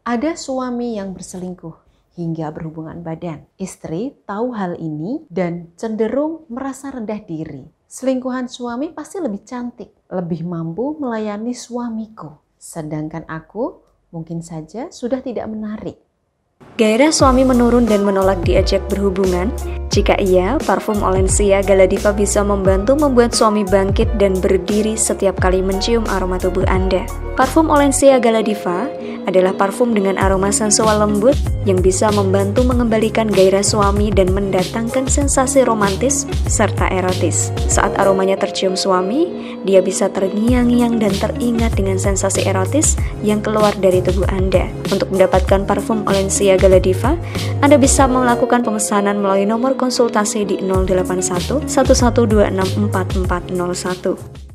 Ada suami yang berselingkuh hingga berhubungan badan. Istri tahu hal ini dan cenderung merasa rendah diri. Selingkuhan suami pasti lebih cantik, lebih mampu melayani suamiku. Sedangkan aku mungkin saja sudah tidak menarik. Gairah suami menurun dan menolak diajak berhubungan. Jika iya, parfum Olensia Galadiva bisa membantu membuat suami bangkit dan berdiri setiap kali mencium aroma tubuh Anda. Parfum Olensia Galadiva adalah parfum dengan aroma sensual lembut yang bisa membantu mengembalikan gairah suami dan mendatangkan sensasi romantis serta erotis. Saat aromanya tercium suami, dia bisa terngiang-ngiang dan teringat dengan sensasi erotis yang keluar dari tubuh Anda. Untuk mendapatkan parfum Olensia Galadiva, Anda bisa melakukan pemesanan melalui nomor konsultasi di 081 1126 4401.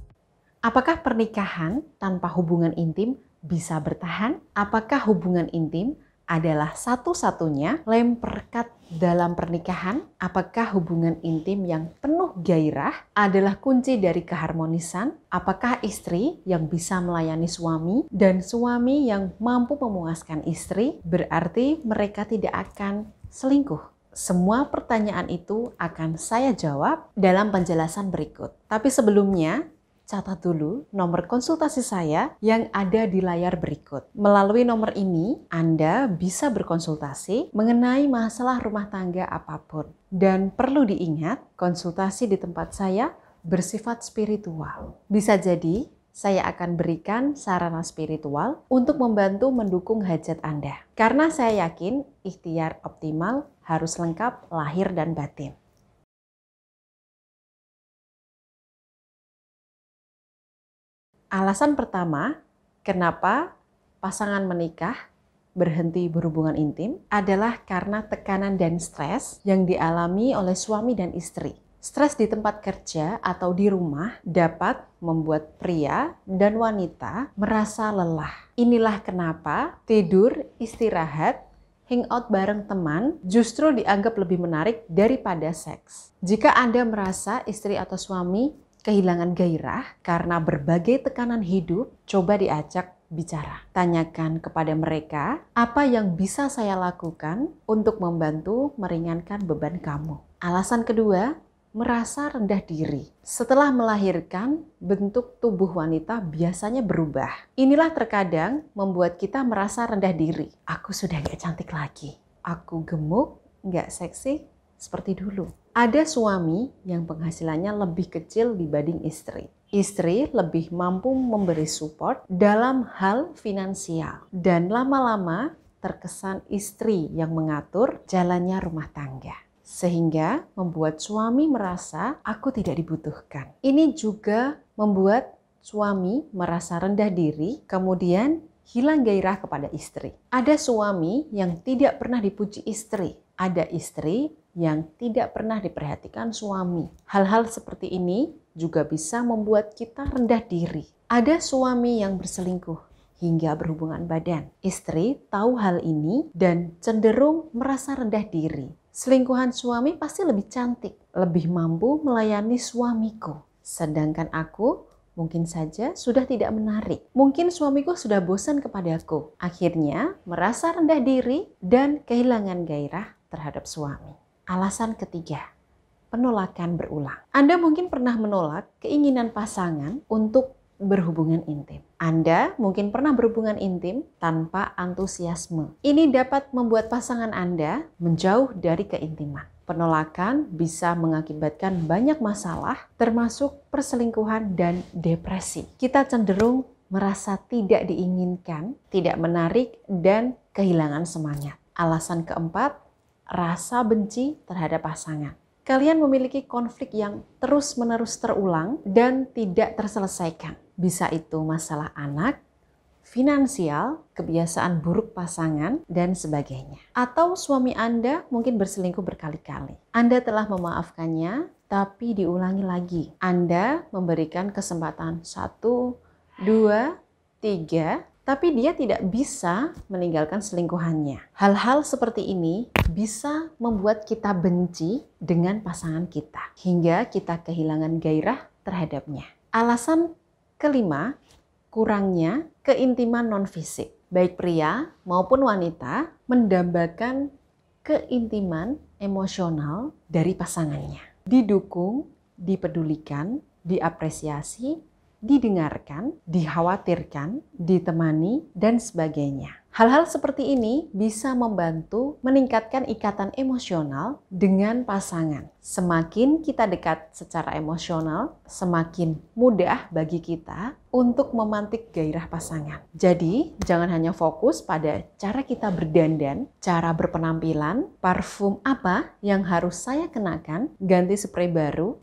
Apakah pernikahan tanpa hubungan intim bisa bertahan? Apakah hubungan intim adalah satu-satunya lem perekat dalam pernikahan? Apakah hubungan intim yang penuh gairah adalah kunci dari keharmonisan? Apakah istri yang bisa melayani suami dan suami yang mampu memuaskan istri berarti mereka tidak akan selingkuh? Semua pertanyaan itu akan saya jawab dalam penjelasan berikut. Tapi sebelumnya, catat dulu nomor konsultasi saya yang ada di layar berikut. Melalui nomor ini, Anda bisa berkonsultasi mengenai masalah rumah tangga apapun. Dan perlu diingat, konsultasi di tempat saya bersifat spiritual. Bisa jadi, saya akan berikan sarana spiritual untuk membantu mendukung hajat Anda. Karena saya yakin ikhtiar optimal harus lengkap lahir dan batin. Alasan pertama, kenapa pasangan menikah berhenti berhubungan intim adalah karena tekanan dan stres yang dialami oleh suami dan istri. Stres di tempat kerja atau di rumah dapat membuat pria dan wanita merasa lelah. Inilah kenapa tidur, istirahat, hangout bareng teman justru dianggap lebih menarik daripada seks. Jika Anda merasa istri atau suami kehilangan gairah karena berbagai tekanan hidup, coba diajak bicara. Tanyakan kepada mereka apa yang bisa saya lakukan untuk membantu meringankan beban kamu. Alasan kedua, merasa rendah diri. Setelah melahirkan, bentuk tubuh wanita biasanya berubah. Inilah terkadang membuat kita merasa rendah diri. Aku sudah gak cantik lagi. Aku gemuk, gak seksi seperti dulu. Ada suami yang penghasilannya lebih kecil dibanding istri. Istri lebih mampu memberi support dalam hal finansial. Dan lama-lama terkesan istri yang mengatur jalannya rumah tangga. Sehingga membuat suami merasa aku tidak dibutuhkan. Ini juga membuat suami merasa rendah diri, kemudian hilang gairah kepada istri. Ada suami yang tidak pernah dipuji istri. Ada istri yang tidak pernah diperhatikan suami. Hal-hal seperti ini juga bisa membuat kita rendah diri. Ada suami yang berselingkuh hingga berhubungan badan. Istri tahu hal ini dan cenderung merasa rendah diri. Selingkuhan suami pasti lebih cantik, lebih mampu melayani suamiku. Sedangkan aku mungkin saja sudah tidak menarik. Mungkin suamiku sudah bosan kepadaku. Akhirnya merasa rendah diri dan kehilangan gairah terhadap suami. Alasan ketiga, penolakan berulang. Anda mungkin pernah menolak keinginan pasangan untuk berhubungan intim. Anda mungkin pernah berhubungan intim tanpa antusiasme. Ini dapat membuat pasangan Anda menjauh dari keintiman. Penolakan bisa mengakibatkan banyak masalah, termasuk perselingkuhan dan depresi. Kita cenderung merasa tidak diinginkan, tidak menarik, dan kehilangan semangat. Alasan keempat, rasa benci terhadap pasangan. Kalian memiliki konflik yang terus-menerus terulang dan tidak terselesaikan. Bisa itu masalah anak, finansial, kebiasaan buruk pasangan, dan sebagainya. Atau suami Anda mungkin berselingkuh berkali-kali. Anda telah memaafkannya, tapi diulangi lagi. Anda memberikan kesempatan 1, 2, 3, tapi dia tidak bisa meninggalkan selingkuhannya. Hal-hal seperti ini bisa membuat kita benci dengan pasangan kita, hingga kita kehilangan gairah terhadapnya. Alasan kelima, kurangnya keintiman non-fisik. baik pria maupun wanita, mendambakan keintiman emosional dari pasangannya. Didukung, dipedulikan, diapresiasi, didengarkan, dikhawatirkan, ditemani, dan sebagainya. Hal-hal seperti ini bisa membantu meningkatkan ikatan emosional dengan pasangan. Semakin kita dekat secara emosional, semakin mudah bagi kita untuk memantik gairah pasangan. Jadi, jangan hanya fokus pada cara kita berdandan, cara berpenampilan, parfum apa yang harus saya kenakan, ganti spray baru,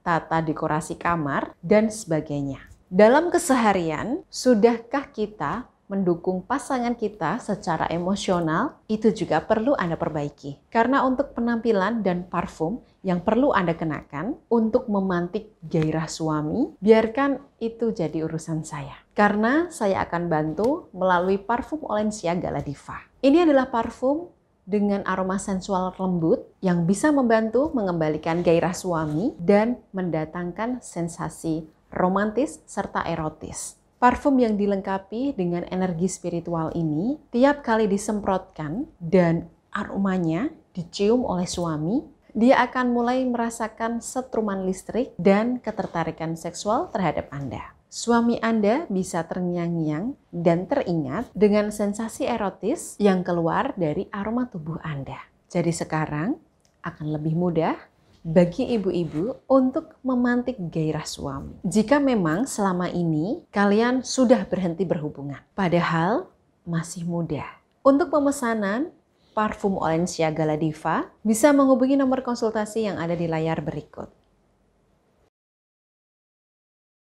tata dekorasi kamar, dan sebagainya. Dalam keseharian, sudahkah kita mendukung pasangan kita secara emosional? Itu juga perlu Anda perbaiki. Karena untuk penampilan dan parfum yang perlu Anda kenakan untuk memantik gairah suami, biarkan itu jadi urusan saya. Karena saya akan bantu melalui parfum Olensia Gala Diva. Ini adalah parfum dengan aroma sensual lembut yang bisa membantu mengembalikan gairah suami dan mendatangkan sensasi romantis serta erotis. Parfum yang dilengkapi dengan energi spiritual ini tiap kali disemprotkan dan aromanya dicium oleh suami, dia akan mulai merasakan setruman listrik dan ketertarikan seksual terhadap Anda. Suami Anda bisa terngiang-ngiang dan teringat dengan sensasi erotis yang keluar dari aroma tubuh Anda. Jadi sekarang akan lebih mudah bagi ibu-ibu untuk memantik gairah suami. Jika memang selama ini kalian sudah berhenti berhubungan, padahal masih muda. Untuk pemesanan parfum Olensia Gala Diva, bisa menghubungi nomor konsultasi yang ada di layar berikut.